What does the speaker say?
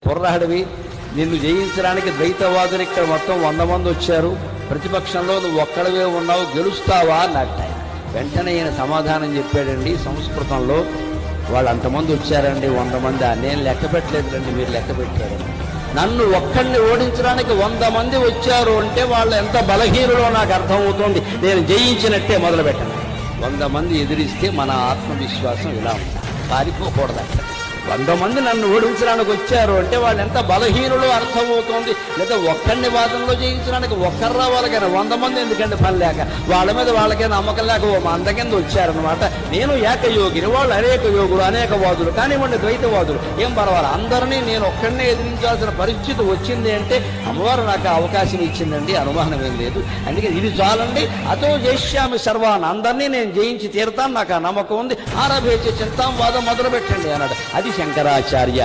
కుర్రాడివి, నిన్ను జయించడానికి ద్వైతవాదులు ఇక్కడ మొత్తం 100 మంది వచ్చారు, ప్రతిపక్షంలో నువ్వు ఒక్కడవే ఉన్నావు, గెలుస్తావా అన్నట్ట. వెంటనే ఈయన సమాధానం చెప్పాడండి సంస్కృతంలో, వాళ్ళు అంతమంది వచ్చారండి 100 మంది, నేను లెక్క పెట్టలేదురండి, మీరు లెక్క పెట్టారు. నన్ను ఒక్కడిని ఓడించడానికి 100 మంది వచ్చారు అంటే వాళ్ళు ఎంత బలహీనులో నాకు అర్థమవుతోంది. నేను జయించినట్టే మొదలుపెట్టాను. 100 మంది ఎదిరిస్తే మన ఆత్మవిశ్వాసం ఇలా ఉంది, పారిపోకూడదు. 100 మంది నన్ను ఓడించడానికి వచ్చారు అంటే వాళ్ళు ఎంత బలహీనులో అర్థమవుతోంది. లేదా ఒక్కడిని వాదనలో జయించడానికి ఒక్కరు రావాలికైనా 100 మంది ఎందుకంటే పని లేక, వాళ్ళ మీద వాళ్ళకే నమ్మకం లేక ఓ మంద కింద వచ్చారనమాట. నేను ఏకయోగిని, వాళ్ళు అనేక యోగులు, అనేక వాదులు కానివ్వండి, ద్వైతవాదులు, ఏం పర్వాలేదు. అందరినీ నేను ఒక్కడినే ఎదిరించాల్సిన పరిస్థితి వచ్చింది అంటే అమ్మవారు నాకు అవకాశం ఇచ్చిందండి, అనుమానం ఏం లేదు. అందుకే ఇది చాలండి. అతో జయిష్యామి సర్వాన్, అందరినీ నేను జయించి తీరుతాను, నాకు ఆ నమ్మకం ఉంది. ఆరభేచ చింతాం వాదం మొదలు పెట్టండి అన్నాడు. అది శంకరాచార్య.